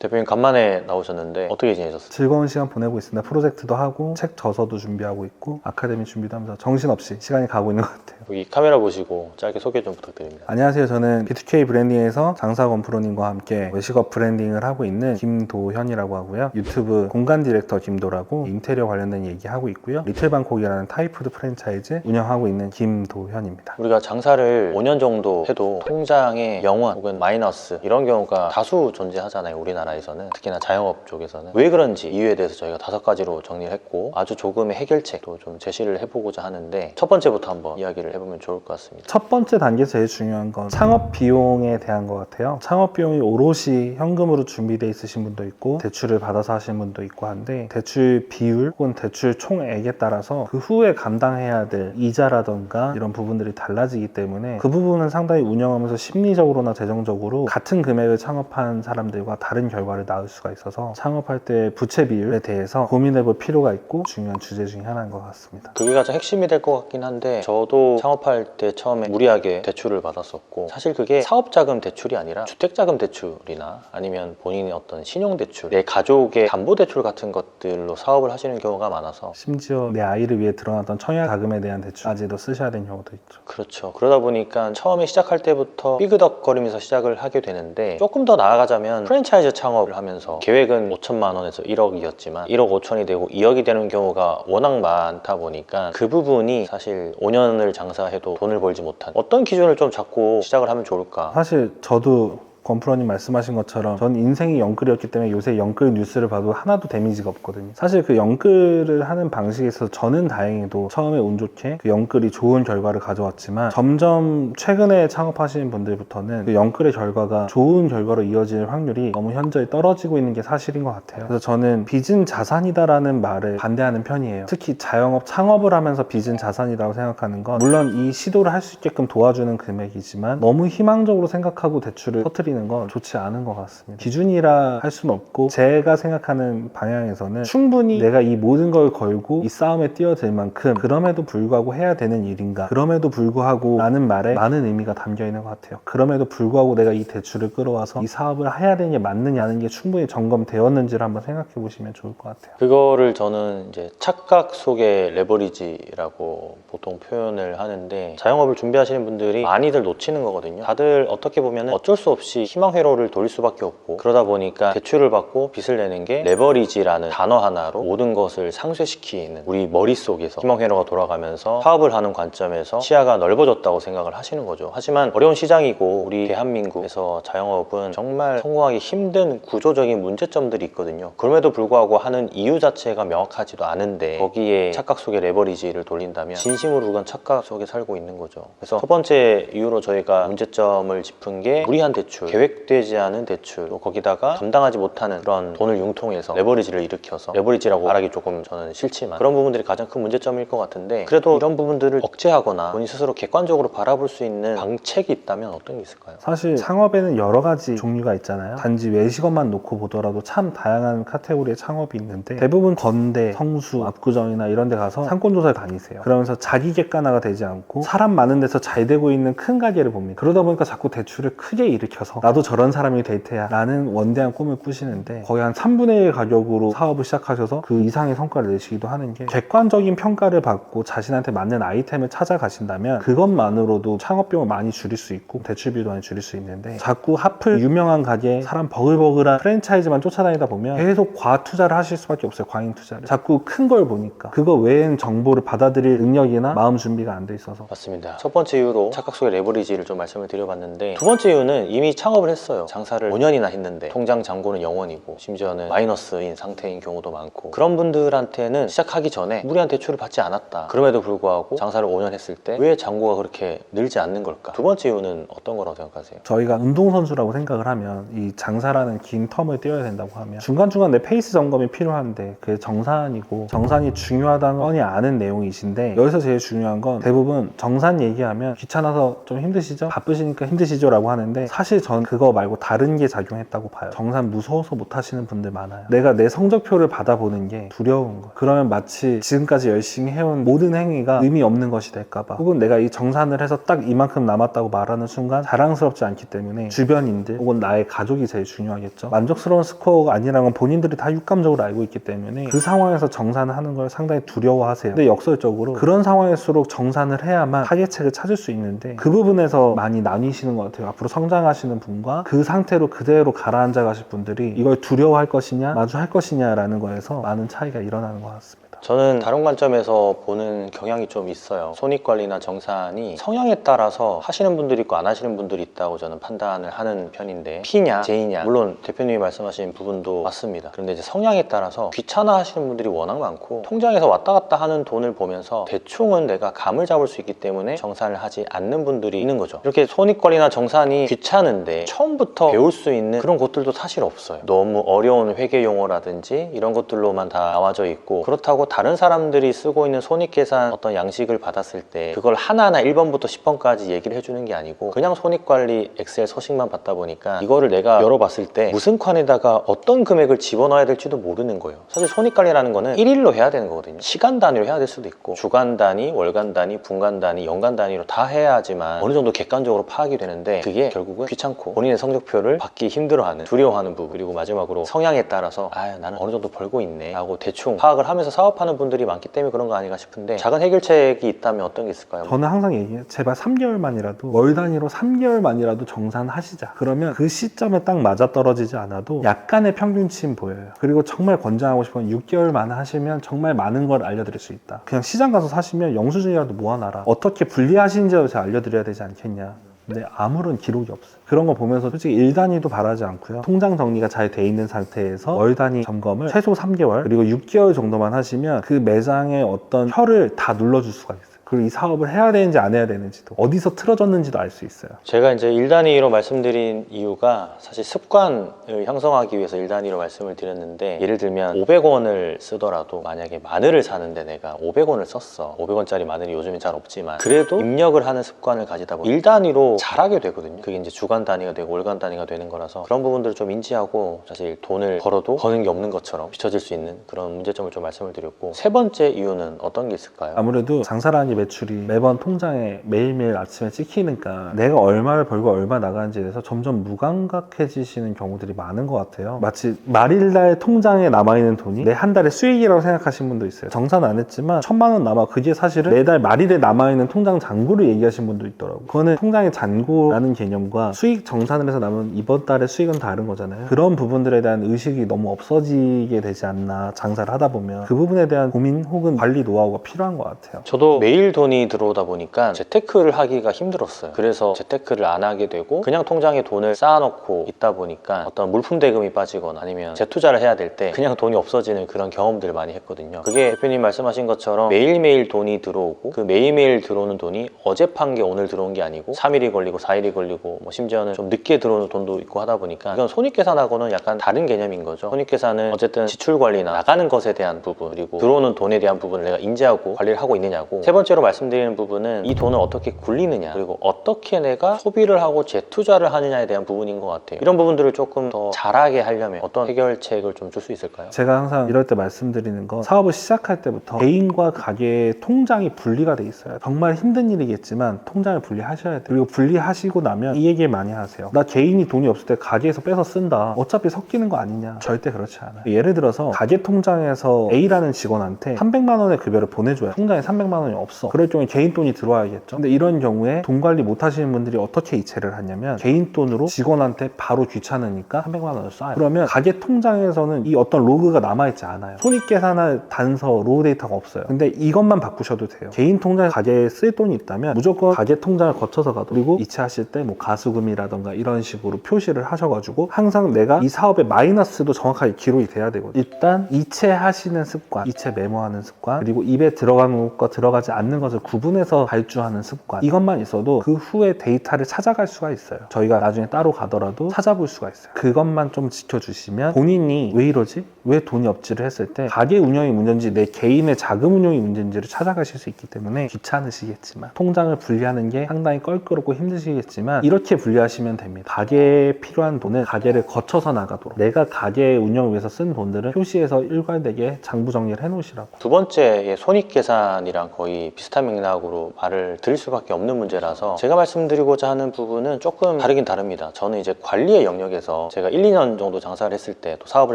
대표님 간만에 나오셨는데 어떻게 지내셨어요? 즐거운 시간 보내고 있습니다. 프로젝트도 하고 책 저서도 준비하고 있고 아카데미 준비도 하면서 정신없이 시간이 가고 있는 것 같아요. 여기 카메라 보시고 짧게 소개 좀 부탁드립니다. 안녕하세요. 저는 B2K 브랜딩에서 장사건 프로님과 함께 외식업 브랜딩을 하고 있는 김도현이라고 하고요. 유튜브 공간 디렉터 김도라고 인테리어 관련된 얘기하고 있고요. 리틀방콕이라는 타이푸드 프랜차이즈 운영하고 있는 김도현입니다. 우리가 장사를 5년 정도 해도 통장에 0원 혹은 마이너스 이런 경우가 다수 존재하잖아요. 우리나라에서는 특히나 자영업 쪽에서는 왜 그런지 이유에 대해서 저희가 5가지로 정리를 했고 아주 조금의 해결책도 좀 제시를 해보고자 하는데 첫 번째부터 한번 이야기를 해보면 좋을 것 같습니다. 첫 번째 단계 제일 중요한 건 창업 비용에 대한 것 같아요. 창업 비용이 오롯이 현금으로 준비되어 있으신 분도 있고 대출을 받아서 하시는 분도 있고 한데 대출 비율 혹은 대출 총액에 따라서 그 후에 감당해야 될 이자라던가 이런 부분들이 달라지기 때문에 그 부분은 상당히 운영하면서 심리적으로나 재정적으로 같은 금액을 창업한 사람들과 다른 결과를 낳을 수가 있어서 창업할 때 부채 비율에 대해서 고민해 볼 필요가 있고 중요한 주제 중에 하나인 것 같습니다. 그게 가장 핵심이 될 것 같긴 한데 저도 창업할 때 처음에 무리하게 대출을 받았었고 사실 그게 사업자금 대출이 아니라 주택자금 대출이나 아니면 본인의 어떤 신용대출, 내 가족의 담보대출 같은 것들로 사업을 하시는 경우가 많아서 심지어 내 아이를 위해 들어놨던 청약 자금에 대한 대출까지도 쓰셔야 되는 경우도 있죠. 그렇죠. 그러다 보니까 처음에 시작할 때부터 삐그덕거리면서 시작을 하게 되는데 조금 더 나아가자면 프랜차이즈 창업을 하면서 계획은 5천만 원에서 1억이었지만 1억 5천이 되고 2억이 되는 경우가 워낙 많다 보니까 그 부분이 사실 5년을 장사해도 돈을 벌지 못한 어떤 기준을 좀 잡고 시작을 하면 좋을까? 사실 저도 권프로님 말씀하신 것처럼 전 인생이 영끌이었기 때문에 요새 영끌 뉴스를 봐도 하나도 데미지가 없거든요. 사실 그 영끌을 하는 방식에 있어서 저는 다행히도 처음에 운 좋게 그 영끌이 좋은 결과를 가져왔지만 점점 최근에 창업하시는 분들부터는 그 영끌의 결과가 좋은 결과로 이어질 확률이 너무 현저히 떨어지고 있는 게 사실인 것 같아요. 그래서 저는 빚은 자산이다라는 말을 반대하는 편이에요. 특히 자영업 창업을 하면서 빚은 자산이라고 생각하는 건 물론 이 시도를 할 수 있게끔 도와주는 금액이지만 너무 희망적으로 생각하고 대출을 터뜨리는 건 좋지 않은 것 같습니다. 기준이라 할 수는 없고 제가 생각하는 방향에서는 충분히 내가 이 모든 걸 걸고 이 싸움에 뛰어들 만큼 그럼에도 불구하고 해야 되는 일인가, 그럼에도 불구하고 라는 말에 많은 의미가 담겨 있는 것 같아요. 그럼에도 불구하고 내가 이 대출을 끌어와서 이 사업을 해야 되는 게 맞느냐는 게 충분히 점검되었는지를 한번 생각해 보시면 좋을 것 같아요. 그거를 저는 이제 착각 속의 레버리지라고 보통 표현을 하는데 자영업을 준비하시는 분들이 많이들 놓치는 거거든요. 다들 어떻게 보면 어쩔 수 없이 희망 회로를 돌릴 수밖에 없고 그러다 보니까 대출을 받고 빚을 내는 게 레버리지라는 단어 하나로 모든 것을 상쇄시키는 우리 머릿속에서 희망 회로가 돌아가면서 사업을 하는 관점에서 시야가 넓어졌다고 생각을 하시는 거죠. 하지만 어려운 시장이고 우리 대한민국에서 자영업은 정말 성공하기 힘든 구조적인 문제점들이 있거든요. 그럼에도 불구하고 하는 이유 자체가 명확하지도 않은데 거기에 착각 속의 레버리지를 돌린다면 진심으로 그건 착각 속에 살고 있는 거죠. 그래서 첫 번째 이유로 저희가 문제점을 짚은 게 무리한 대출, 계획되지 않은 대출, 또 거기다가 감당하지 못하는 그런 돈을 융통해서 레버리지를 일으켜서 레버리지라고 말하기 조금 저는 싫지만 그런 부분들이 가장 큰 문제점일 것 같은데 그래도 이런 부분들을 억제하거나 본인 스스로 객관적으로 바라볼 수 있는 방책이 있다면 어떤 게 있을까요? 사실 창업에는 여러 가지 종류가 있잖아요. 단지 외식업만 놓고 보더라도 참 다양한 카테고리의 창업이 있는데 대부분 건대, 성수, 압구정이나 이런 데 가서 상권조사를 다니세요. 그러면서 자기 객관화가 되지 않고 사람 많은 데서 잘 되고 있는 큰 가게를 봅니다. 그러다 보니까 자꾸 대출을 크게 일으켜서 나도 저런 사람이 될 테야 라는 원대한 꿈을 꾸시는데 거의 한 3분의 1 가격으로 사업을 시작하셔서 그 이상의 성과를 내시기도 하는 게 객관적인 평가를 받고 자신한테 맞는 아이템을 찾아가신다면 그것만으로도 창업비용을 많이 줄일 수 있고 대출비도 많이 줄일 수 있는데 자꾸 하플 유명한 가게 사람 버글버글한 프랜차이즈만 쫓아다니다 보면 계속 과투자를 하실 수밖에 없어요. 과잉 투자를 자꾸 큰 걸 보니까 그거 외엔 정보를 받아들일 능력이나 마음 준비가 안 돼 있어서. 맞습니다. 첫 번째 이유로 착각 속의 레버리지를 좀 말씀을 드려봤는데 두 번째 이유는 이미 창업을 했어요. 장사를 5년이나 했는데 통장 잔고는 0원이고 심지어는 마이너스인 상태인 경우도 많고 그런 분들한테는 시작하기 전에 무리한 대출을 받지 않았다. 그럼에도 불구하고 장사를 5년 했을 때 왜 잔고가 그렇게 늘지 않는 걸까? 두 번째 이유는 어떤 거라고 생각하세요? 저희가 운동선수라고 생각을 하면 이 장사라는 긴 텀을 뛰어야 된다고 하면 중간중간 내 페이스 점검이 필요한데 그게 정산이고 정산이 중요하다는 뻔히 아는 내용이신데 여기서 제일 중요한 건 대부분 정산 얘기하면 귀찮아서 좀 힘드시죠? 바쁘시니까 힘드시죠? 라고 하는데 사실 전 그거 말고 다른 게 작용했다고 봐요. 정산 무서워서 못 하시는 분들 많아요. 내가 내 성적표를 받아보는 게 두려운 거예요. 그러면 마치 지금까지 열심히 해온 모든 행위가 의미 없는 것이 될까봐, 혹은 내가 이 정산을 해서 딱 이만큼 남았다고 말하는 순간 자랑스럽지 않기 때문에 주변인들 혹은 나의 가족이 제일 중요하겠죠. 만족스러운 스코어가 아니라는 건 본인들이 다 육감적으로 알고 있기 때문에 그 상황에서 정산을 하는 걸 상당히 두려워하세요. 근데 역설적으로 그런 상황일수록 정산을 해야만 타겟책을 찾을 수 있는데, 그 부분에서 많이 나뉘시는 것 같아요. 앞으로 성장하시는 분과 그 상태로 그대로 가라앉아 가실 분들이 이걸 두려워할 것이냐 마주할 것이냐라는 거에서 많은 차이가 일어나는 것 같습니다. 저는 다른 관점에서 보는 경향이 좀 있어요. 손익관리나 정산이 성향에 따라서 하시는 분들이 있고 안 하시는 분들이 있다고 저는 판단을 하는 편인데, P냐 J냐, 물론 대표님이 말씀하신 부분도 맞습니다. 그런데 이제 성향에 따라서 귀찮아 하시는 분들이 워낙 많고, 통장에서 왔다 갔다 하는 돈을 보면서 대충은 내가 감을 잡을 수 있기 때문에 정산을 하지 않는 분들이 있는 거죠. 이렇게 손익관리나 정산이 귀찮은데 처음부터 배울 수 있는 그런 곳들도 사실 없어요. 너무 어려운 회계 용어라든지 이런 것들로만 다 나와져 있고, 그렇다고 다른 사람들이 쓰고 있는 손익계산 어떤 양식을 받았을 때 그걸 하나하나 1번부터 10번까지 얘기를 해주는 게 아니고 그냥 손익관리 엑셀 서식만 받다 보니까 이거를 내가 열어봤을 때 무슨 칸에다가 어떤 금액을 집어넣어야 될지도 모르는 거예요. 사실 손익관리라는 거는 1일로 해야 되는 거거든요. 시간 단위로 해야 될 수도 있고, 주간 단위, 월간 단위, 분간 단위, 연간 단위로 다 해야지만 어느 정도 객관적으로 파악이 되는데, 그게 결국은 귀찮고 본인의 성적표를 받기 힘들어하는, 두려워하는 부분, 그리고 마지막으로 성향에 따라서 나는 어느 정도 벌고 있네 하고 대충 파악을 하면서 사업하는 분들이 많기 때문에 그런 거 아닌가 싶은데, 작은 해결책이 있다면 어떤 게 있을까요? 저는 항상 얘기해요. 제발 3개월만이라도, 월 단위로 3개월만이라도 정산하시자. 그러면 그 시점에 딱 맞아떨어지지 않아도 약간의 평균치는 보여요. 그리고 정말 권장하고 싶은 6개월만 하시면 정말 많은 걸 알려드릴 수 있다. 그냥 시장 가서 사시면 영수증이라도 모아놔라. 어떻게 분리하시는지도 제가 알려드려야 되지 않겠냐. 근데 아무런 기록이 없어요. 그런 거 보면서 솔직히 일 단위도 바라지 않고요. 통장 정리가 잘 돼 있는 상태에서 월 단위 점검을 최소 3개월 그리고 6개월 정도만 하시면 그 매장의 어떤 혀를 다 눌러줄 수가 있어요. 그리고 이 사업을 해야 되는지 안 해야 되는지도, 어디서 틀어졌는지도 알 수 있어요. 제가 이제 1단위로 말씀드린 이유가 사실 습관을 형성하기 위해서 1단위로 말씀을 드렸는데, 예를 들면 500원을 쓰더라도 만약에 마늘을 사는데 내가 500원을 썼어. 500원짜리 마늘이 요즘엔 잘 없지만 그래도 입력을 하는 습관을 가지다 보면 1단위로 잘하게 되거든요. 그게 이제 주간 단위가 되고 월간 단위가 되는 거라서 그런 부분들을 좀 인지하고, 사실 돈을 벌어도 버는 게 없는 것처럼 비춰질 수 있는 그런 문제점을 좀 말씀을 드렸고, 세 번째 이유는 어떤 게 있을까요? 아무래도 장사라는 매출이 매번 통장에 매일매일 아침에 찍히니까 내가 얼마를 벌고 얼마 나가는지에 대해서 점점 무감각해지시는 경우들이 많은 것 같아요. 마치 말일날 통장에 남아있는 돈이 내 한 달의 수익이라고 생각하시는 분도 있어요. 정산 안 했지만 1000만 원 남아, 그게 사실은 매달 말일에 남아있는 통장 잔고를 얘기하시는 분도 있더라고요. 그거는 통장의 잔고라는 개념과 수익 정산을 해서 남은 이번 달의 수익은 다른 거잖아요. 그런 부분들에 대한 의식이 너무 없어지게 되지 않나, 장사를 하다 보면. 그 부분에 대한 고민 혹은 관리 노하우가 필요한 것 같아요. 저도 매일 돈이 들어오다 보니까 재테크를 하기가 힘들었어요. 그래서 재테크를 안 하게 되고 그냥 통장에 돈을 쌓아놓고 있다 보니까 어떤 물품 대금이 빠지거나 아니면 재투자를 해야 될 때 그냥 돈이 없어지는 그런 경험들을 많이 했거든요. 그게 대표님 말씀하신 것처럼 매일매일 돈이 들어오고, 그 매일매일 들어오는 돈이 어제 판 게 오늘 들어온 게 아니고 3일이 걸리고 4일이 걸리고 뭐 심지어는 좀 늦게 들어오는 돈도 있고 하다 보니까, 이건 손익계산하고는 약간 다른 개념인 거죠. 손익계산은 어쨌든 지출 관리나 나가는 것에 대한 부분, 그리고 들어오는 돈에 대한 부분을 내가 인지하고 관리를 하고 있느냐고, 세 번째로 말씀드리는 부분은 이 돈을 어떻게 굴리느냐, 그리고 어떻게 내가 소비를 하고 재투자를 하느냐에 대한 부분인 것 같아요. 이런 부분들을 조금 더 잘하게 하려면 어떤 해결책을 좀 줄 수 있을까요? 제가 항상 이럴 때 말씀드리는 건, 사업을 시작할 때부터 개인과 가게의 통장이 분리가 돼 있어요. 정말 힘든 일이겠지만 통장을 분리하셔야 돼요. 그리고 분리하시고 나면 이 얘기 많이 하세요. 나 개인이 돈이 없을 때 가게에서 빼서 쓴다. 어차피 섞이는 거 아니냐. 절대 그렇지 않아요. 예를 들어서 가게 통장에서 A라는 직원한테 300만 원의 급여를 보내줘요. 통장에 300만 원이 없어. 그럴 경우에 개인 돈이 들어와야겠죠. 근데 이런 경우에 돈 관리 못 하시는 분들이 어떻게 이체를 하냐면, 개인 돈으로 직원한테 바로 귀찮으니까 300만 원을 쏴요. 그러면 가게 통장에서는 이 어떤 로그가 남아있지 않아요. 손익계산할 단서, 로우 데이터가 없어요. 근데 이것만 바꾸셔도 돼요. 개인 통장에 가게에 쓸 돈이 있다면 무조건 가게 통장을 거쳐서 가도, 그리고 이체하실 때 뭐 가수금이라던가 이런 식으로 표시를 하셔가지고 항상 내가 이 사업의 마이너스도 정확하게 기록이 돼야 되거든요. 일단 이체하시는 습관, 이체 메모하는 습관, 그리고 입에 들어가는 것과 들어가지 않는 맞는 것을 구분해서 발주하는 습관, 이것만 있어도 그 후에 데이터를 찾아갈 수가 있어요. 저희가 나중에 따로 가더라도 찾아볼 수가 있어요. 그것만 좀 지켜주시면 본인이 왜 이러지? 왜 돈이 없지를 했을 때 가게 운영이 문제인지 내 개인의 자금 운용이 문제인지를 찾아가실 수 있기 때문에 귀찮으시겠지만, 통장을 분리하는 게 상당히 껄끄럽고 힘드시겠지만 이렇게 분리하시면 됩니다. 가게에 필요한 돈은 가게를 거쳐서 나가도록, 내가 가게 운영을 위해서 쓴 돈들은 표시해서 일괄되게 장부 정리를 해놓으시라고. 두 번째의 손익계산이랑 거의 비슷한 맥락으로 말을 드릴 수밖에 없는 문제라서 제가 말씀드리고자 하는 부분은 조금 다르긴 다릅니다. 저는 이제 관리의 영역에서 제가 1, 2년 정도 장사를 했을 때, 또 사업을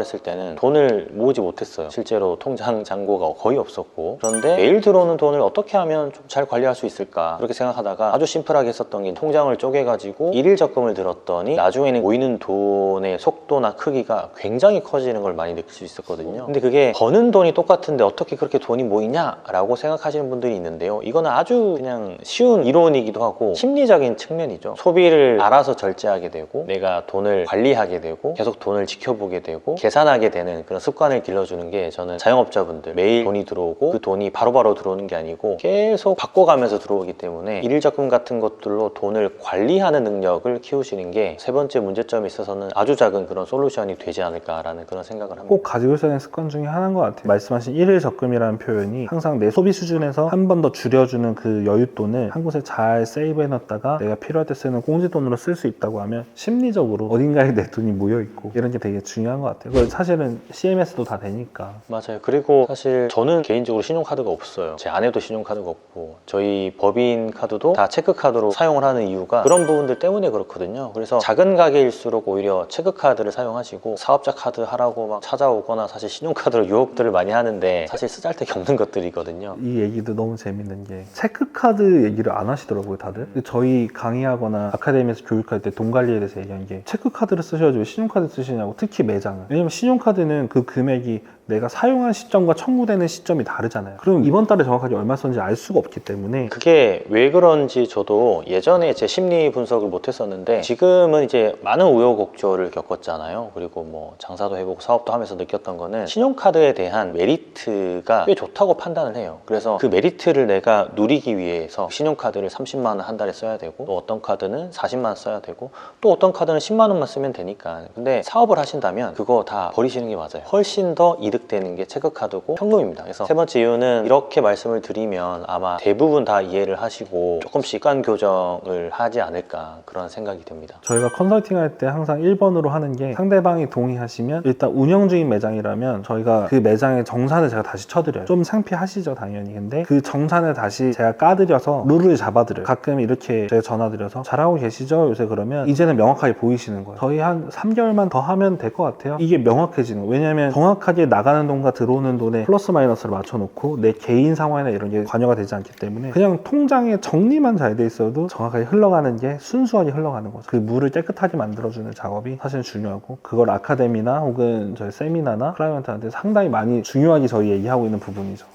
했을 때는 돈을 모으지 못했어요. 실제로 통장 잔고가 거의 없었고, 그런데 매일 들어오는 돈을 어떻게 하면 좀 잘 관리할 수 있을까, 그렇게 생각하다가 아주 심플하게 했었던 게, 통장을 쪼개가지고 일일 적금을 들었더니 나중에는 모이는 돈의 속도나 크기가 굉장히 커지는 걸 많이 느낄 수 있었거든요. 근데 그게 버는 돈이 똑같은데 어떻게 그렇게 돈이 모이냐 라고 생각하시는 분들이 있는데요, 이거는 아주 그냥 쉬운 이론이기도 하고 심리적인 측면이죠. 소비를 알아서 절제하게 되고, 내가 돈을 관리하게 되고, 계속 돈을 지켜보게 되고 계산하게 되는 그런 습관을 길러주는 게, 저는 자영업자분들 매일 돈이 들어오고 그 돈이 바로바로 들어오는 게 아니고 계속 바꿔가면서 들어오기 때문에 일일 적금 같은 것들로 돈을 관리하는 능력을 키우시는 게 세 번째 문제점에 있어서는 아주 작은 그런 솔루션이 되지 않을까라는 그런 생각을 합니다. 꼭 가지고 있어야 하는 습관 중에 하나인 것 같아요. 말씀하신 일일 적금이라는 표현이 항상 내 소비 수준에서 한 번 더 줄여주는 그 여윳돈을 한 곳에 잘 세이브해 놨다가 내가 필요할 때 쓰는 공지돈으로 쓸 수 있다고 하면 심리적으로 어딘가에 내 돈이 모여있고, 이런 게 되게 중요한 것 같아요. 그걸 사실은 CMS도 다 되니까. 맞아요. 그리고 사실 저는 개인적으로 신용카드가 없어요. 제 아내도 신용카드가 없고, 저희 법인 카드도 다 체크카드로 사용을 하는 이유가 그런 부분들 때문에 그렇거든요. 그래서 작은 가게일수록 오히려 체크카드를 사용하시고, 사업자 카드 하라고 막 찾아오거나 사실 신용카드로 유혹들을 많이 하는데 사실 쓰잘데기 없는 것들이거든요. 이 얘기도 너무 재밌는 게, 체크카드 얘기를 안 하시더라고요, 다들. 근데 저희 강의하거나 아카데미에서 교육할 때 돈 관리에 대해서 얘기한 게, 체크카드를 쓰셔야지 왜 신용카드 쓰시냐고. 특히 매장은. 왜냐면 신용카드는 그 금액이 내가 사용한 시점과 청구되는 시점이 다르잖아요. 그럼 이번 달에 정확하게 얼마 썼는지 알 수가 없기 때문에. 그게 왜 그런지 저도 예전에 제 심리 분석을 못 했었는데, 지금은 이제 많은 우여곡절을 겪었잖아요. 그리고 뭐 장사도 해보고 사업도 하면서 느꼈던 거는, 신용카드에 대한 메리트가 꽤 좋다고 판단을 해요. 그래서 그 메리트를 내가 누리기 위해서 신용카드를 30만 원 한 달에 써야 되고, 또 어떤 카드는 40만 원 써야 되고, 또 어떤 카드는 10만 원만 쓰면 되니까. 근데 사업을 하신다면 그거 다 버리시는 게 맞아요. 훨씬 더 이득되는 게 체크카드고 현금입니다. 그래서 세 번째 이유는, 이렇게 말씀을 드리면 아마 대부분 다 이해를 하시고 조금씩 습관 교정을 하지 않을까, 그런 생각이 듭니다. 저희가 컨설팅 할 때 항상 1번으로 하는 게, 상대방이 동의하시면 일단 운영 중인 매장이라면 저희가 그 매장의 정산을 제가 다시 쳐드려요. 좀 창피하시죠, 당연히. 근데 그 정산을 다시 제가 까드려서 룰을 잡아드려요. 가끔 이렇게 제가 전화드려서 잘하고 계시죠? 요새. 그러면 이제는 명확하게 보이시는 거예요. 저희 한 3개월만 더 하면 될 것 같아요. 이게 명확해지는 거예요. 왜냐면 정확하게 나가는 돈과 들어오는 돈에 플러스 마이너스를 맞춰놓고 내 개인 상황이나 이런 게 관여가 되지 않기 때문에, 그냥 통장의 정리만 잘 돼 있어도 정확하게 흘러가는 게 순수하게 흘러가는 거죠. 그 물을 깨끗하게 만들어주는 작업이 사실 중요하고, 그걸 아카데미나 혹은 저희 세미나나 클라이언트한테 상당히 많이 중요하게 저희 얘기하고 있는 부분이죠.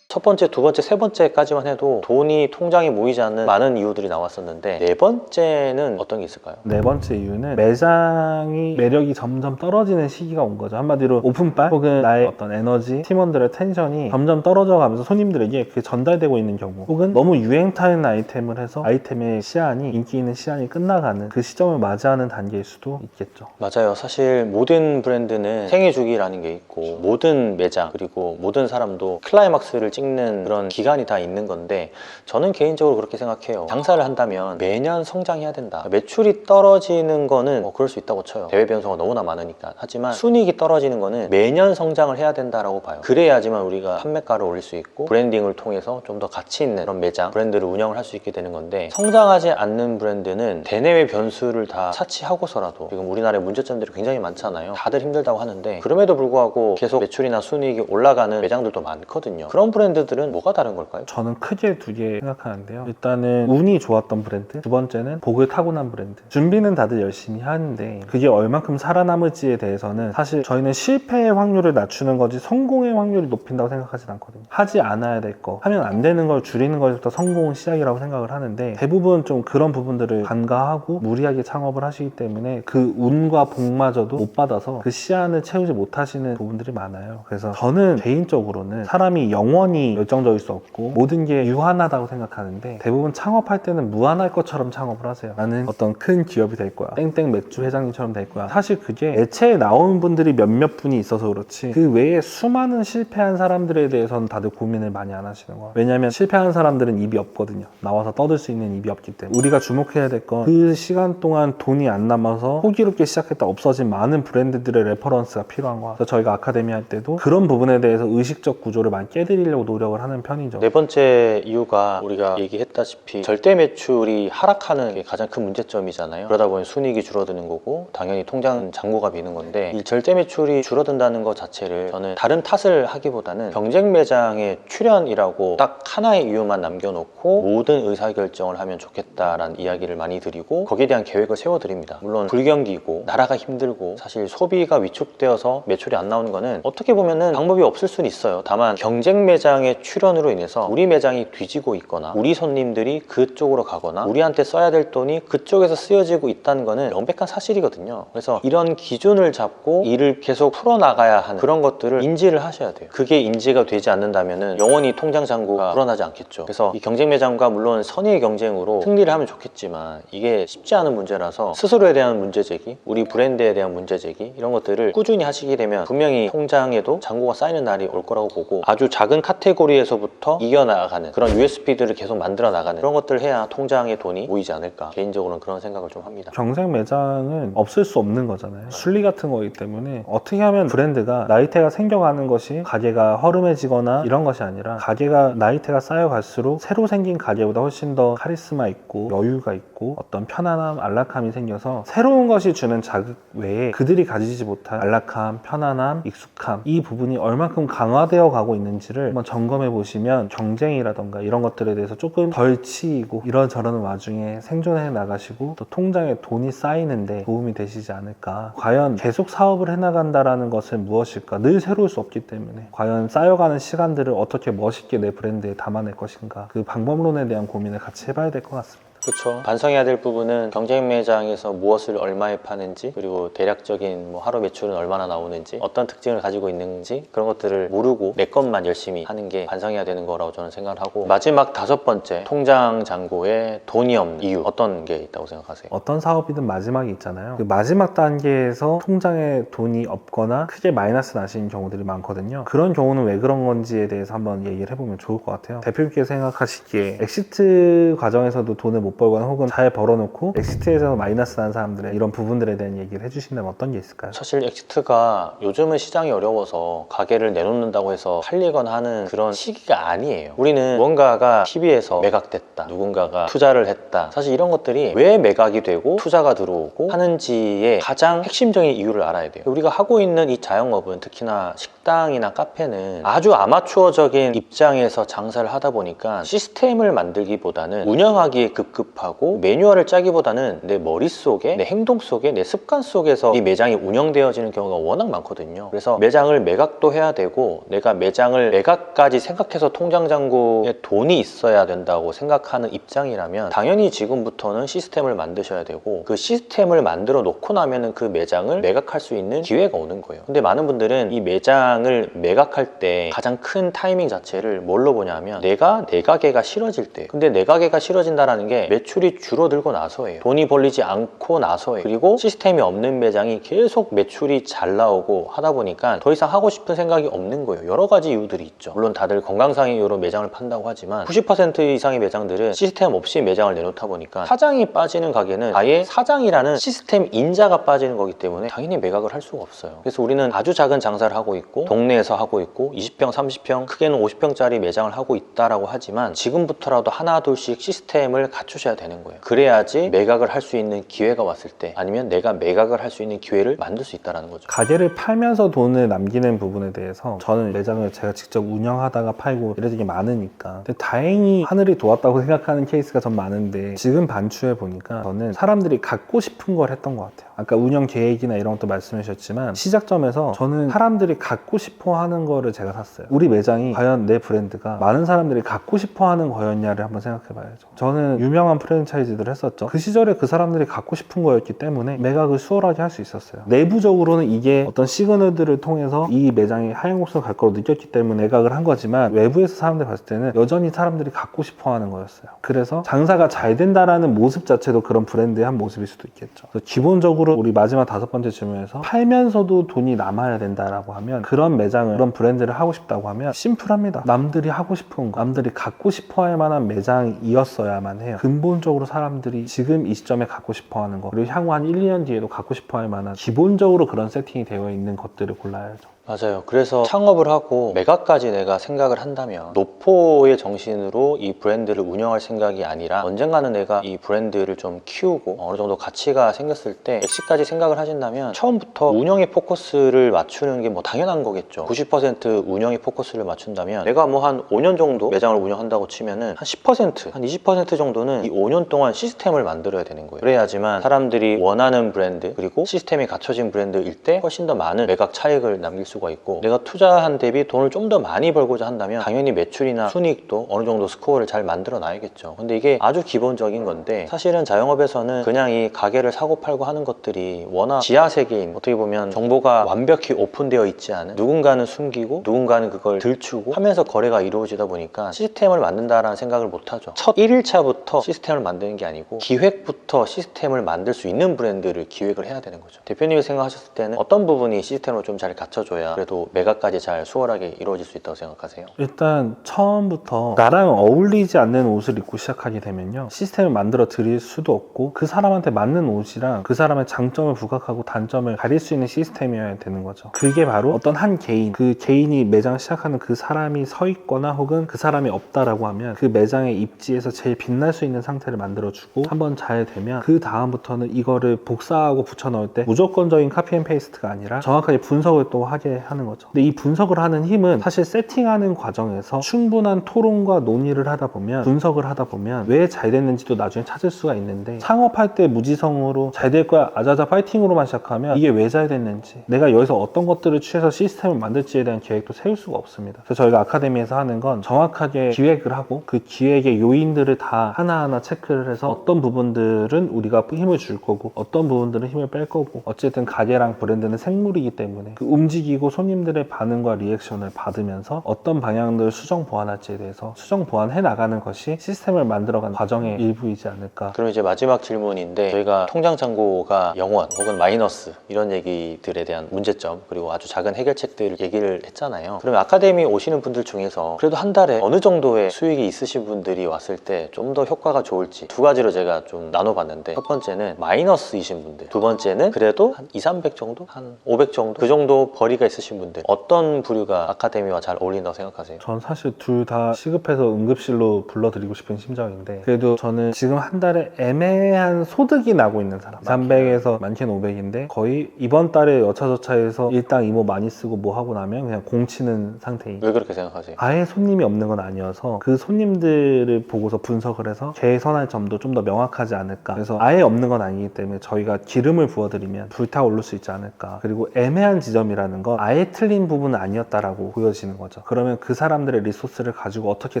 첫 번째, 두 번째, 세 번째까지만 해도 돈이 통장에 모이지 않는 많은 이유들이 나왔었는데, 네 번째는 어떤 게 있을까요? 네 번째 이유는 매장이 매력이 점점 떨어지는 시기가 온 거죠. 한마디로 오픈빨 혹은 나의 어떤 에너지, 팀원들의 텐션이 점점 떨어져 가면서 손님들에게 그게 전달되고 있는 경우, 혹은 너무 유행 타는 아이템을 해서 아이템의 시한이, 인기 있는 시한이 끝나가는 그 시점을 맞이하는 단계일 수도 있겠죠. 맞아요. 사실 모든 브랜드는 생애 주기라는 게 있고, 모든 매장 그리고 모든 사람도 클라이막스를 찍는 그런 기간이 다 있는 건데, 저는 개인적으로 그렇게 생각해요. 장사를 한다면 매년 성장해야 된다. 매출이 떨어지는 거는 그럴 수 있다고 쳐요. 대외 변수가 너무나 많으니까. 하지만 순이익이 떨어지는 거는 매년 성장을 해야 된다라고 봐요. 그래야지만 우리가 판매가를 올릴 수 있고, 브랜딩을 통해서 좀 더 가치 있는 그런 매장, 브랜드를 운영을 할 수 있게 되는 건데, 성장하지 않는 브랜드는 대내외 변수를 다 차치하고서라도, 지금 우리나라의 문제점들이 굉장히 많잖아요. 다들 힘들다고 하는데, 그럼에도 불구하고 계속 매출이나 순이익이 올라가는 매장들도 많거든요. 그런 브랜드 브랜드들은 뭐가 다른 걸까요? 저는 크게 두 개 생각하는데요. 일단은 운이 좋았던 브랜드, 두 번째는 복을 타고난 브랜드. 준비는 다들 열심히 하는데 그게 얼만큼 살아남을지에 대해서는 사실 저희는 실패의 확률을 낮추는 거지 성공의 확률을 높인다고 생각하진 않거든요. 하지 않아야 될 거, 하면 안 되는 걸 줄이는 것부터 성공은 시작이라고 생각을 하는데, 대부분 좀 그런 부분들을 간과하고 무리하게 창업을 하시기 때문에 그 운과 복마저도 못 받아서 그 시안을 채우지 못하시는 부분들이 많아요. 그래서 저는 개인적으로는 사람이 영원히 열정적일 수 없고 모든 게 유한하다고 생각하는데, 대부분 창업할 때는 무한할 것처럼 창업을 하세요. 나는 어떤 큰 기업이 될 거야, 땡땡 맥주 회장님처럼 될 거야. 사실 그게 애초에 나온 분들이 몇몇 분이 있어서 그렇지 그 외에 수많은 실패한 사람들에 대해서는 다들 고민을 많이 안 하시는 거야. 왜냐면 실패한 사람들은 입이 없거든요. 나와서 떠들 수 있는 입이 없기 때문에. 우리가 주목해야 될 건 그 시간 동안 돈이 안 남아서 호기롭게 시작했다 없어진 많은 브랜드들의 레퍼런스가 필요한 거야. 그래서 저희가 아카데미 할 때도 그런 부분에 대해서 의식적 구조를 많이 깨드리려고 노력을 하는 편이죠. 네 번째 이유가 우리가 얘기했다시피 절대 매출이 하락하는 게 가장 큰 문제점이잖아요. 그러다 보니 순이익이 줄어드는 거고 당연히 통장 잔고가 비는 건데, 이 절대 매출이 줄어든다는 것 자체를 저는 다른 탓을 하기보다는 경쟁 매장의 출현이라고 딱 하나의 이유만 남겨놓고 모든 의사결정을 하면 좋겠다라는 이야기를 많이 드리고 거기에 대한 계획을 세워드립니다. 물론 불경기고 나라가 힘들고 사실 소비가 위축되어서 매출이 안 나오는 거는 어떻게 보면은 방법이 없을 수는 있어요. 다만 경쟁 매장의 출현으로 인해서 우리 매장이 뒤지고 있거나 우리 손님들이 그쪽으로 가거나 우리한테 써야 될 돈이 그쪽에서 쓰여지고 있다는 거는 명백한 사실이거든요. 그래서 이런 기준을 잡고 일을 계속 풀어나가야 하는 그런 것들을 인지를 하셔야 돼요. 그게 인지가 되지 않는다면은 영원히 통장 잔고가 불어나지 않겠죠. 그래서 이 경쟁 매장과 물론 선의의 경쟁으로 승리를 하면 좋겠지만 이게 쉽지 않은 문제라서 스스로에 대한 문제제기, 우리 브랜드에 대한 문제제기, 이런 것들을 꾸준히 하시게 되면 분명히 통장에도 잔고가 쌓이는 날이 올 거라고 보고, 아주 작은 카테고리에서부터 이겨나가는 그런 USP들을 계속 만들어 나가는 그런 것들을 해야 통장에 돈이 모이지 않을까, 개인적으로는 그런 생각을 좀 합니다. 경쟁 매장은 없을 수 없는 거잖아요. 순리 같은 거기 때문에 어떻게 하면 브랜드가 나이테가 생겨가는 것이 가게가 허름해지거나 이런 것이 아니라, 가게가 나이테가 쌓여갈수록 새로 생긴 가게보다 훨씬 더 카리스마 있고 여유가 있고 어떤 편안함, 안락함이 생겨서 새로운 것이 주는 자극 외에 그들이 가지지 못한 안락함, 편안함, 익숙함, 이 부분이 얼만큼 강화되어 가고 있는지를 한번 점검해 보시면 경쟁이라던가 이런 것들에 대해서 조금 덜 치이고 이런저런 와중에 생존해 나가시고 또 통장에 돈이 쌓이는데 도움이 되시지 않을까. 과연 계속 사업을 해나간다라는 것은 무엇일까? 늘 새로울 수 없기 때문에 과연 쌓여가는 시간들을 어떻게 멋있게 내 브랜드에 담아낼 것인가, 그 방법론에 대한 고민을 같이 해봐야 될 것 같습니다. 그렇죠. 반성해야 될 부분은 경쟁 매장에서 무엇을 얼마에 파는지, 그리고 대략적인 하루 매출은 얼마나 나오는지, 어떤 특징을 가지고 있는지, 그런 것들을 모르고 내 것만 열심히 하는 게 반성해야 되는 거라고 저는 생각을 하고, 마지막 다섯 번째, 통장 잔고에 돈이 없는 이유, 어떤 게 있다고 생각하세요? 어떤 사업이든 마지막이 있잖아요. 그 마지막 단계에서 통장에 돈이 없거나 크게 마이너스 나시는 경우들이 많거든요. 그런 경우는 왜 그런 건지에 대해서 한번 얘기를 해보면 좋을 것 같아요. 대표님께서 생각하시기에 엑시트 과정에서도 돈을 못 벌거나 혹은 잘 벌어놓고 엑시트에서 마이너스 난 사람들의 이런 부분들에 대한 얘기를 해주신다면 어떤 게 있을까요? 사실 엑시트가 요즘은 시장이 어려워서 가게를 내놓는다고 해서 팔리거나 하는 그런 시기가 아니에요. 우리는 무언가가 TV에서 매각됐다, 누군가가 투자를 했다, 사실 이런 것들이 왜 매각이 되고 투자가 들어오고 하는지의 가장 핵심적인 이유를 알아야 돼요. 우리가 하고 있는 이 자영업은, 특히나 식당이나 카페는 아주 아마추어적인 입장에서 장사를 하다 보니까 시스템을 만들기보다는 운영하기에 급급하고, 매뉴얼을 짜기보다는 내 머릿속에, 내 행동 속에, 내 습관 속에서 이 매장이 운영되어지는 경우가 워낙 많거든요. 그래서 매장을 매각도 해야 되고, 내가 매장을 매각까지 생각해서 통장 잔고에 돈이 있어야 된다고 생각하는 입장이라면 당연히 지금부터는 시스템을 만드셔야 되고, 그 시스템을 만들어 놓고 나면은 그 매장을 매각할 수 있는 기회가 오는 거예요. 근데 많은 분들은 이 매장을 매각할 때 가장 큰 타이밍 자체를 뭘로 보냐면, 내가 내 가게가 싫어질 때. 근데 내 가게가 싫어진다라는 게 매출이 줄어들고 나서예요. 돈이 벌리지 않고 나서예요. 그리고 시스템이 없는 매장이 계속 매출이 잘 나오고 하다 보니까 더 이상 하고 싶은 생각이 없는 거예요. 여러 가지 이유들이 있죠. 물론 다들 건강상의 이유로 매장을 판다고 하지만 90% 이상의 매장들은 시스템 없이 매장을 내놓다 보니까 사장이 빠지는 가게는 아예 사장이라는 시스템 인자가 빠지는 거기 때문에 당연히 매각을 할 수가 없어요. 그래서 우리는 아주 작은 장사를 하고 있고 동네에서 하고 있고 20평, 30평, 크게는 50평짜리 매장을 하고 있다라고 하지만 지금부터라도 하나 둘씩 시스템을 갖추셔야 맞추셔야 되는 거예요. 그래야지 매각을 할 수 있는 기회가 왔을 때, 아니면 내가 매각을 할 수 있는 기회를 만들 수 있다는 거죠. 가게를 팔면서 돈을 남기는 부분에 대해서 저는 매장을 제가 직접 운영하다가 팔고 이런 게 많으니까, 근데 다행히 하늘이 도왔다고 생각하는 케이스가 전 많은데, 지금 반추해 보니까 저는 사람들이 갖고 싶은 걸 했던 것 같아요. 아까 운영 계획이나 이런 것도 말씀해 주셨지만, 시작점에서 저는 사람들이 갖고 싶어 하는 거를 제가 샀어요. 우리 매장이 과연 내 브랜드가 많은 사람들이 갖고 싶어 하는 거였냐를 한번 생각해 봐야죠. 저는 유명한 프랜차이즈들을 했었죠. 그 시절에 그 사람들이 갖고 싶은 거였기 때문에 매각을 수월하게 할 수 있었어요. 내부적으로는 이게 어떤 시그널들을 통해서 이 매장이 하얀곡선 갈 거로 느꼈기 때문에 매각을 한 거지만, 외부에서 사람들이 봤을 때는 여전히 사람들이 갖고 싶어 하는 거였어요. 그래서 장사가 잘 된다라는 모습 자체도 그런 브랜드의 한 모습일 수도 있겠죠. 그래서 기본적으로 우리 마지막 5번째 질문에서 팔면서도 돈이 남아야 된다라고 하면, 그런 매장을, 그런 브랜드를 하고 싶다고 하면 심플합니다. 남들이 하고 싶은 거, 남들이 갖고 싶어 할 만한 매장이었어야만 해요. 근본적으로 사람들이 지금 이 시점에 갖고 싶어 하는 거, 그리고 향후 한 1, 2년 뒤에도 갖고 싶어 할 만한 기본적으로 그런 세팅이 되어 있는 것들을 골라야죠. 맞아요. 그래서 창업을 하고 매각까지 내가 생각을 한다면, 노포의 정신으로 이 브랜드를 운영할 생각이 아니라 언젠가는 내가 이 브랜드를 좀 키우고 어느 정도 가치가 생겼을 때 엑시까지 생각을 하신다면, 처음부터 운영에 포커스를 맞추는 게 뭐 당연한 거겠죠. 90% 운영에 포커스를 맞춘다면, 내가 뭐 한 5년 정도 매장을 운영한다고 치면은 한 10%, 한 20% 정도는 이 5년 동안 시스템을 만들어야 되는 거예요. 그래야지만 사람들이 원하는 브랜드, 그리고 시스템이 갖춰진 브랜드일 때 훨씬 더 많은 매각 차익을 남길 수가 있고, 내가 투자한 대비 돈을 좀 더 많이 벌고자 한다면 당연히 매출이나 순이익도 어느 정도 스코어를 잘 만들어 놔야겠죠. 근데 이게 아주 기본적인 건데, 사실은 자영업에서는 그냥 이 가게를 사고 팔고 하는 것들이 워낙 지하 세계인, 어떻게 보면 정보가 완벽히 오픈되어 있지 않은, 누군가는 숨기고 누군가는 그걸 들추고 하면서 거래가 이루어지다 보니까 시스템을 만든다라는 생각을 못하죠. 첫 1일차부터 시스템을 만드는 게 아니고 기획부터 시스템을 만들 수 있는 브랜드를 기획을 해야 되는 거죠. 대표님이 생각하셨을 때는 어떤 부분이 시스템을 좀 잘 갖춰줘야 그래도 매각까지 잘 수월하게 이루어질 수 있다고 생각하세요? 일단 처음부터 나랑 어울리지 않는 옷을 입고 시작하게 되면요, 시스템을 만들어 드릴 수도 없고, 그 사람한테 맞는 옷이랑 그 사람의 장점을 부각하고 단점을 가릴 수 있는 시스템이어야 되는 거죠. 그게 바로 어떤 한 개인, 그 개인이 매장 시작하는 그 사람이 서 있거나 혹은 그 사람이 없다라고 하면, 그 매장의 입지에서 제일 빛날 수 있는 상태를 만들어주고, 한번 잘 되면 그 다음부터는 이거를 복사하고 붙여 넣을 때 무조건적인 카피 앤 페이스트가 아니라 정확하게 분석을 또 하게 하는 거죠. 근데 이 분석을 하는 힘은 사실 세팅하는 과정에서 충분한 토론과 논의를 하다 보면, 분석을 하다 보면 왜 잘 됐는지도 나중에 찾을 수가 있는데, 창업할 때 무지성으로 잘 될 거야 아자자 파이팅으로만 시작하면 이게 왜 잘 됐는지, 내가 여기서 어떤 것들을 취해서 시스템을 만들지에 대한 계획도 세울 수가 없습니다. 그래서 저희가 아카데미에서 하는 건 정확하게 기획을 하고, 그 기획의 요인들을 다 하나하나 체크를 해서 어떤 부분들은 우리가 힘을 줄 거고 어떤 부분들은 힘을 뺄 거고, 어쨌든 가게랑 브랜드는 생물이기 때문에 그 움직이고 손님들의 반응과 리액션을 받으면서 어떤 방향들을 수정 보완할지에 대해서 수정 보완해 나가는 것이 시스템을 만들어가는 과정의 일부이지 않을까. 그럼 이제 마지막 질문인데, 저희가 통장 잔고가 0원 혹은 마이너스 이런 얘기들에 대한 문제점, 그리고 아주 작은 해결책들을 얘기를 했잖아요. 그러면 아카데미 오시는 분들 중에서 그래도 한 달에 어느 정도의 수익이 있으신 분들이 왔을 때 좀 더 효과가 좋을지 두 가지로 제가 좀 나눠봤는데, 첫 번째는 마이너스이신 분들, 두 번째는 그래도 한 2, 300 정도? 한 500 정도? 그 정도 벌이가 있으신 분들, 어떤 부류가 아카데미와 잘 어울린다고 생각하세요? 전 사실 둘 다 시급해서 응급실로 불러드리고 싶은 심정인데, 그래도 저는 지금 한 달에 애매한 소득이 나고 있는 사람, 300에서 많게는 500인데 거의 이번 달에 여차저차해서 일당 이모 많이 쓰고 뭐 하고 나면 그냥 공치는 상태인. 왜 그렇게 생각하세요? 아예 손님이 없는 건 아니어서 그 손님들을 보고서 분석을 해서 개선할 점도 좀 더 명확하지 않을까. 그래서 아예 없는 건 아니기 때문에 저희가 기름을 부어드리면 불타오를 수 있지 않을까. 그리고 애매한 지점이라는 건 아예 틀린 부분은 아니었다라고 보여지는 거죠. 그러면 그 사람들의 리소스를 가지고 어떻게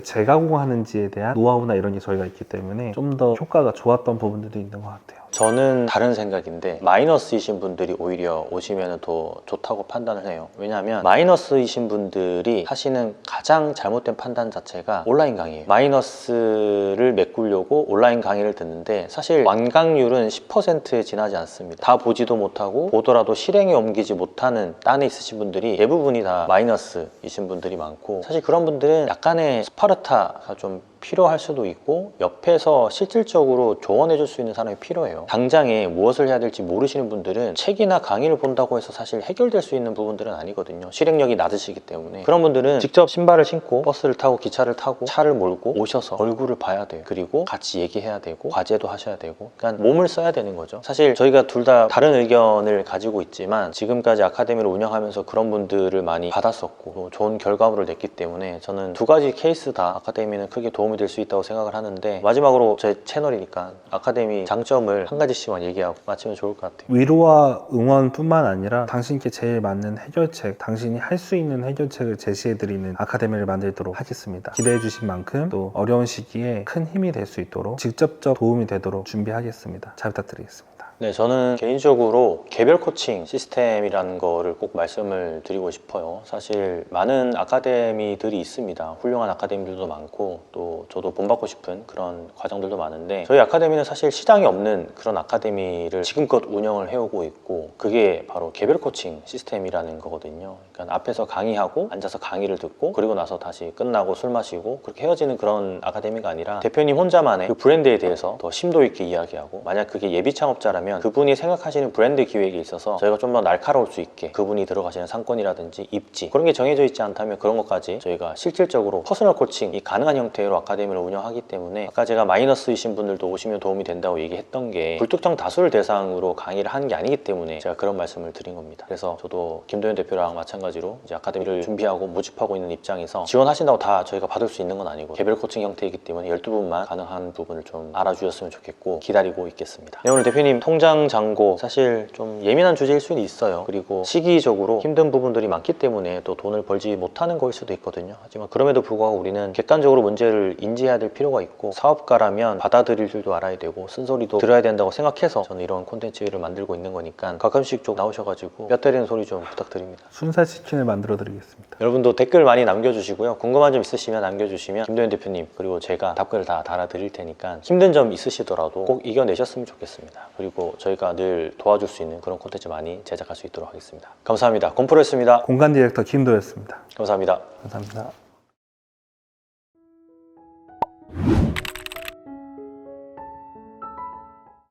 재가공하는지에 대한 노하우나 이런 게 저희가 있기 때문에 좀 더 효과가 좋았던 부분들도 있는 것 같아요. 저는 다른 생각인데, 마이너스이신 분들이 오히려 오시면 더 좋다고 판단을 해요. 왜냐하면 마이너스이신 분들이 하시는 가장 잘못된 판단 자체가 온라인 강의예요. 마이너스를 메꾸려고 온라인 강의를 듣는데, 사실 완강률은 10%에 지나지 않습니다. 다 보지도 못하고 보더라도 실행에 옮기지 못하는 딴에 있으신 분들이 대부분이 다 마이너스이신 분들이 많고, 사실 그런 분들은 약간의 스파르타가 좀 필요할 수도 있고 옆에서 실질적으로 조언해 줄 수 있는 사람이 필요해요. 당장에 무엇을 해야 될지 모르시는 분들은 책이나 강의를 본다고 해서 사실 해결될 수 있는 부분들은 아니거든요. 실행력이 낮으시기 때문에. 그런 분들은 직접 신발을 신고 버스를 타고 기차를 타고 차를 몰고 오셔서 얼굴을 봐야 돼요. 그리고 같이 얘기해야 되고 과제도 하셔야 되고, 그러니까 몸을 써야 되는 거죠. 사실 저희가 둘 다 다른 의견을 가지고 있지만 지금까지 아카데미를 운영하면서 그런 분들을 많이 받았었고 또 좋은 결과물을 냈기 때문에 저는 두 가지 케이스 다 아카데미는 크게 도움이 될 수 있다고 생각을 하는데, 마지막으로 제 채널이니까 아카데미 장점을 한 가지씩만 얘기하고 마치면 좋을 것 같아요. 위로와 응원뿐만 아니라 당신께 제일 맞는 해결책, 당신이 할 수 있는 해결책을 제시해드리는 아카데미를 만들도록 하겠습니다. 기대해주신 만큼 또 어려운 시기에 큰 힘이 될 수 있도록 직접적 도움이 되도록 준비하겠습니다. 잘 부탁드리겠습니다. 네, 저는 개인적으로 개별 코칭 시스템이라는 거를 꼭 말씀을 드리고 싶어요. 사실 많은 아카데미들이 있습니다. 훌륭한 아카데미들도 많고 또 저도 본받고 싶은 그런 과정들도 많은데, 저희 아카데미는 사실 시장이 없는 그런 아카데미를 지금껏 운영을 해오고 있고, 그게 바로 개별 코칭 시스템이라는 거거든요. 그러니까 앞에서 강의하고 앉아서 강의를 듣고 그리고 나서 다시 끝나고 술 마시고 그렇게 헤어지는 그런 아카데미가 아니라 대표님 혼자만의 그 브랜드에 대해서 더 심도 있게 이야기하고, 만약 그게 예비 창업자라면 그분이 생각하시는 브랜드 기획에 있어서 저희가 좀 더 날카로울 수 있게 그분이 들어가시는 상권이라든지 입지, 그런 게 정해져 있지 않다면 그런 것까지 저희가 실질적으로 퍼스널 코칭이 가능한 형태로 아카데미를 운영하기 때문에, 아까 제가 마이너스이신 분들도 오시면 도움이 된다고 얘기했던 게 불특정 다수를 대상으로 강의를 하는 게 아니기 때문에 제가 그런 말씀을 드린 겁니다. 그래서 저도 김도현 대표랑 마찬가지로 이제 아카데미를 준비하고 모집하고 있는 입장에서 지원하신다고 다 저희가 받을 수 있는 건 아니고 개별 코칭 형태이기 때문에 12분만 가능한 부분을 좀 알아주셨으면 좋겠고 기다리고 있겠습니다. 네, 오늘 대표님 통장 잔고 사실 좀 예민한 주제일 수는 있어요. 그리고 시기적으로 힘든 부분들이 많기 때문에 또 돈을 벌지 못하는 거일 수도 있거든요. 하지만 그럼에도 불구하고 우리는 객관적으로 문제를 인지해야 될 필요가 있고, 사업가라면 받아들일 줄도 알아야 되고 쓴소리도 들어야 된다고 생각해서 저는 이런 콘텐츠를 만들고 있는 거니까 가끔씩 좀 나오셔가지고 뼈 때리는 소리 좀 부탁드립니다. 순살 치킨을 만들어 드리겠습니다. 여러분도 댓글 많이 남겨주시고요. 궁금한 점 있으시면 남겨주시면 김도현 대표님 그리고 제가 답글을 다 달아드릴 테니까 힘든 점 있으시더라도 꼭 이겨내셨으면 좋겠습니다. 그리고 저희가 늘 도와줄 수 있는 그런 콘텐츠 많이 제작할 수 있도록 하겠습니다. 감사합니다. 곰프로였습니다. 공간 디렉터 김도였습니다. 감사합니다. 감사합니다.